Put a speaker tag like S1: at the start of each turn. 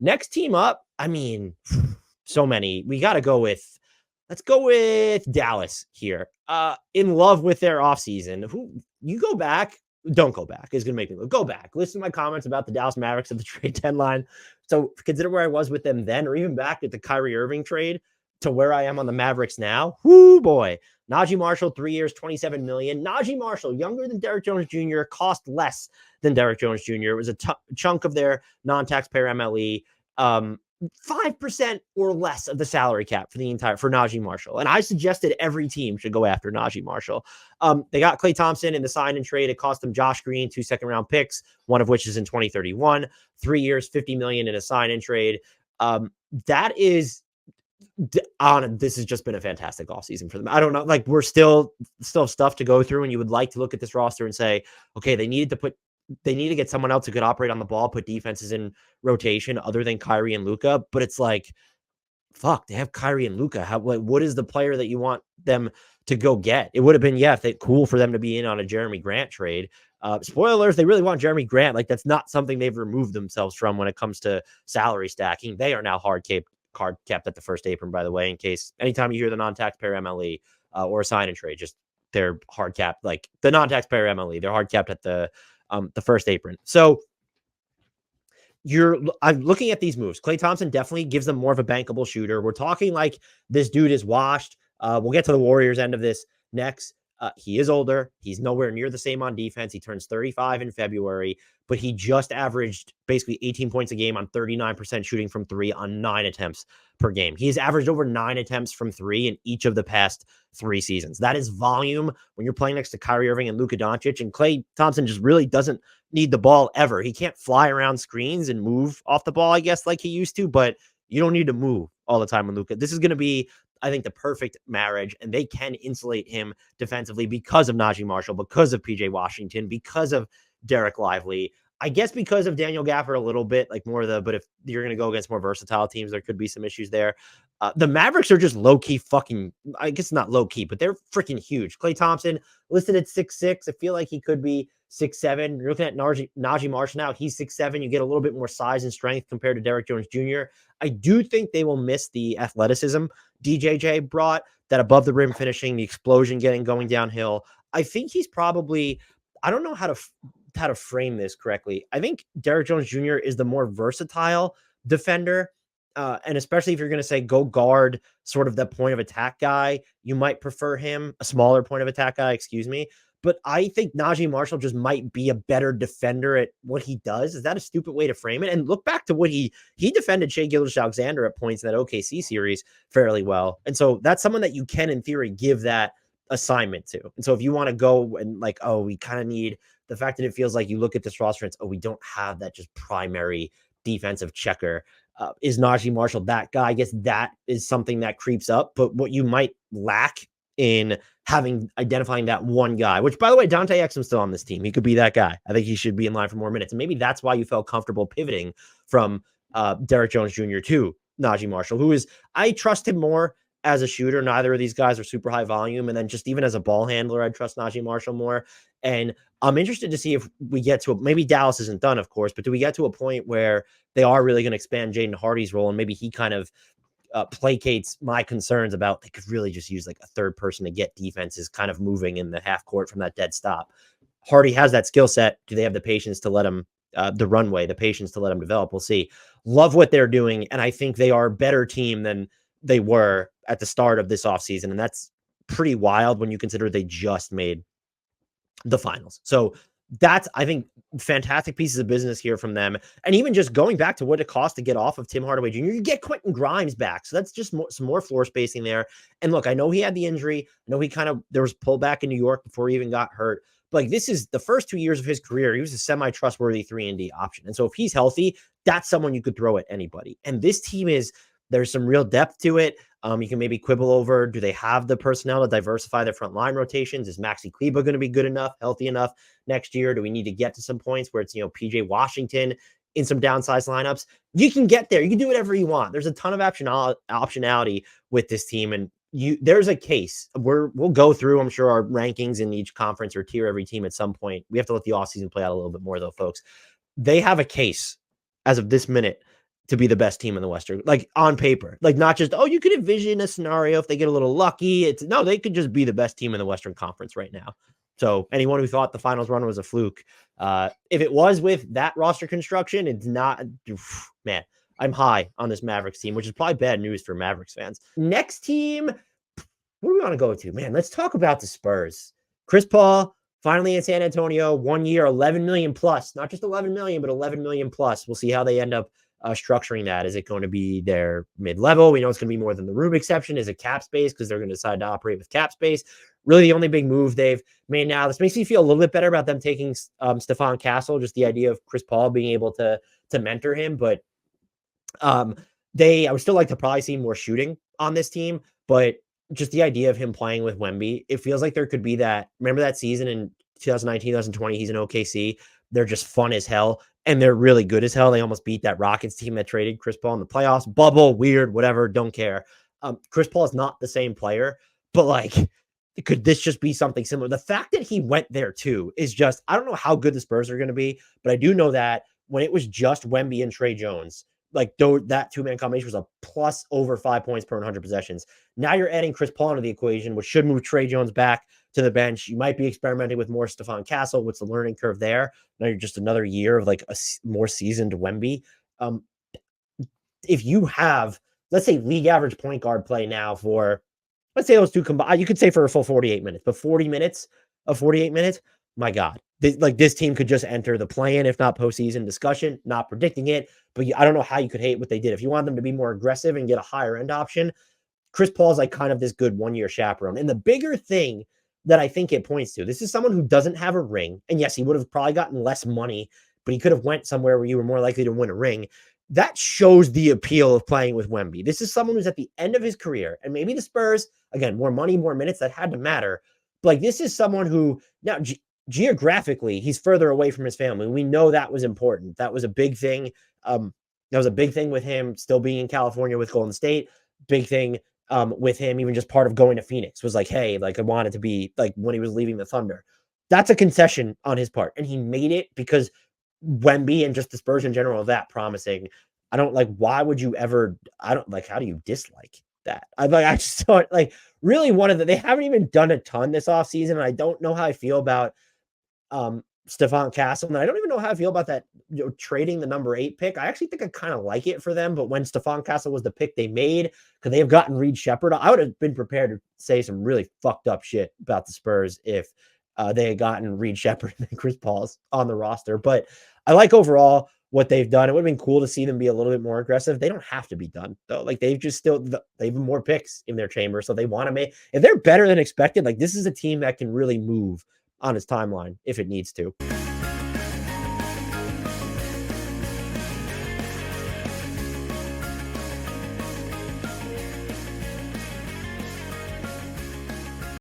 S1: Next team up, I mean, so many. We got to go with, let's go with Dallas here. In love with their offseason. Who you go back, don't go back. Is going to make me go back. Listen to my comments about the Dallas Mavericks at the trade deadline. So consider where I was with them then, or even back at the Kyrie Irving trade to where I am on the Mavericks now. Whoo boy. Naji Marshall, 3 years, $27 million. Naji Marshall, younger than Derrick Jones Jr., cost less than Derrick Jones Jr. It was a chunk of their non-taxpayer MLE. 5% or less of the salary cap for Naji Marshall. And I suggested every team should go after Naji Marshall. They got Klay Thompson in the sign and trade. It cost them Josh Green, 2 second-round picks, one of which is in 2031, 3 years, $50 million in a sign and trade. That is this has just been a fantastic offseason for them. I don't know, like we're still stuff to go through, and you would like to look at this roster and say, okay, they need to get someone else who could operate on the ball, put defenses in rotation other than Kyrie and Luka. But it's like, fuck, they have Kyrie and Luka. What is the player that you want them to go get? It would have been, cool for them to be in on a Jeremy Grant trade. Spoilers, they really want Jeremy Grant. Like, that's not something they've removed themselves from when it comes to salary stacking. They are now hard kept at the first apron, by the way, in case anytime you hear the non-taxpayer MLE or a sign and trade, just they're hard capped, like the non-taxpayer MLE, they're hard capped at the first apron. So I'm looking at these moves. Klay Thompson definitely gives them more of a bankable shooter. We're talking like this dude is washed. We'll get to the Warriors end of this next. He is older. He's nowhere near the same on defense. He turns 35 in February, but he just averaged basically 18 points a game on 39% shooting from three on 9 attempts per game. He's averaged over 9 attempts from three in each of the past 3 seasons. That is volume when you're playing next to Kyrie Irving and Luka Doncic, and Klay Thompson just really doesn't need the ball ever. He can't fly around screens and move off the ball, I guess, like he used to, but you don't need to move all the time with Luka. This is going to be, I think, the perfect marriage, and they can insulate him defensively because of Naji Marshall, because of PJ Washington, because of Derek Lively. I guess because of Daniel Gafford a little bit, like more of the, but if you're going to go against more versatile teams, there could be some issues there. The Mavericks are just low-key fucking, I guess not low-key, but they're freaking huge. Klay Thompson listed at 6'6". I feel like he could be 6'7". You're looking at Naji Marshall now. He's 6'7". You get a little bit more size and strength compared to Derrick Jones Jr. I do think they will miss the athleticism DJJ brought, that above the rim finishing, the explosion going downhill. I think he's probably, I don't know how to frame this correctly. I think Derrick Jones Jr. is the more versatile defender. And especially if you're going to say go guard sort of the point of attack guy, you might prefer him, a smaller point of attack guy, excuse me. But I think Naji Marshall just might be a better defender at what he does. Is that a stupid way to frame it? And look back to what he defended Shai Gilgeous-Alexander at points in that OKC series fairly well. And so that's someone that you can, in theory, give that assignment to. And so if you want to go and like, oh, we kind of need the fact that it feels like you look at this roster and it's, oh, we don't have that just primary defensive checker. Is Naji Marshall that guy? I guess that is something that creeps up. But what you might lack in identifying that one guy, which, by the way, Dante Exum's still on this team. He could be that guy. I think he should be in line for more minutes. And maybe that's why you felt comfortable pivoting from Derrick Jones Jr. to Naji Marshall, who is, I trust him more as a shooter. Neither of these guys are super high volume. And then just even as a ball handler, I trust Naji Marshall more. And I'm interested to see if we get to maybe Dallas isn't done, of course, but do we get to a point where they are really going to expand Jaden Hardy's role, and maybe he kind of placates my concerns about they could really just use like a third person to get defenses kind of moving in the half court from that dead stop. Hardy has that skill set. Do they have the patience to let him the patience to let him develop? We'll see. Love what they're doing, and I think they are a better team than they were at the start of this offseason, and that's pretty wild when you consider they just made the finals. So that's, I think, fantastic pieces of business here from them. And even just going back to what it costs to get off of Tim Hardaway Jr., you get Quentin Grimes back. So that's just some more floor spacing there. And look, I know he had the injury. I know there was pullback in New York before he even got hurt. But like, this is the first 2 years of his career. He was a semi-trustworthy 3-and-D option. And so if he's healthy, that's someone you could throw at anybody. And this team there's some real depth to it. You can maybe quibble over, do they have the personnel to diversify their front line rotations? Is Maxi Kleber going to be good enough, healthy enough next year? Do we need to get to some points where it's, PJ Washington in some downsized lineups? You can get there. You can do whatever you want. There's a ton of optionality with this team. And there's a case. We'll go through, I'm sure, our rankings in each conference or tier every team at some point. We have to let the offseason play out a little bit more, though, folks. They have a case as of this minute to be the best team in the Western, like on paper, like not just, oh, you could envision a scenario if they get a little lucky. It's no, they could just be the best team in the Western Conference right now. So anyone who thought the finals run was a fluke, if it was with that roster construction, it's not, man, I'm high on this Mavericks team, which is probably bad news for Mavericks fans. Next team, what do we want to go to? Man, let's talk about the Spurs. Chris Paul, finally in San Antonio, 1 year, 11 million plus, not just 11 million, but 11 million plus. We'll see how they end up structuring that. Is it going to be their mid-level? We know it's going to be more than the room exception. Is it cap space? Because they're going to decide to operate with cap space. Really the only big move they've made now. This makes me feel a little bit better about them taking Stephon Castle, just the idea of Chris Paul being able to mentor him. But I would still like to probably see more shooting on this team, but just the idea of him playing with Wemby, it feels like there could be that. Remember that season in 2019, 2020, he's in OKC. They're just fun as hell, and they're really good as hell. They almost beat that Rockets team that traded Chris Paul in the playoffs. Bubble, weird, whatever, don't care. Chris Paul is not the same player, but like, could this just be something similar? The fact that he went there too is just, I don't know how good the Spurs are going to be, but I do know that when it was just Wemby and Trey Jones, like that two-man combination was a plus over 5 points per 100 possessions. Now you're adding Chris Paul into the equation, which should move Trey Jones back to the bench. You might be experimenting with more Stephon Castle. What's the learning curve there? Now you're just another year of like a more seasoned Wemby. If you have, let's say, league average point guard play now for, let's say those two combined, you could say for a full 48 minutes, but 40 minutes of 48 minutes, my God. This team could just enter the play-in, if not postseason discussion. Not predicting it, but I don't know how you could hate what they did. If you want them to be more aggressive and get a higher end option, Chris Paul's like kind of this good 1 year chaperone. And the bigger thing that I think it points to, this is someone who doesn't have a ring. And yes, he would have probably gotten less money, but he could have went somewhere where you were more likely to win a ring. That shows the appeal of playing with Wemby. This is someone who's at the end of his career, and maybe the Spurs, again, more money, more minutes, that had to matter. But like, this is someone who now geographically, he's further away from his family. We know that was important. That was a big thing. That was a big thing with him still being in California with Golden State. Big thing with him, even just part of going to Phoenix was like, hey, like I wanted to be like when he was leaving the Thunder. That's a concession on his part. And he made it because Wemby and just the Spurs in general are that promising. I don't like, why would you ever, I don't like, how do you dislike that? I just thought like really they haven't even done a ton this offseason. And I don't know how I feel about Stephon Castle. And I don't even know how I feel about that, trading the number 8 pick. I actually think I kind of like it for them, but when Stephon Castle was the pick they made, could they have gotten Reed Shepherd? I would have been prepared to say some really fucked up shit about the Spurs if they had gotten Reed Shepherd and Chris Paul's on the roster. But I like overall what they've done. It would have been cool to see them be a little bit more aggressive. They don't have to be done though. Like they've more picks in their chamber. So they want to make, if they're better than expected, like this is a team that can really move on its timeline if it needs to.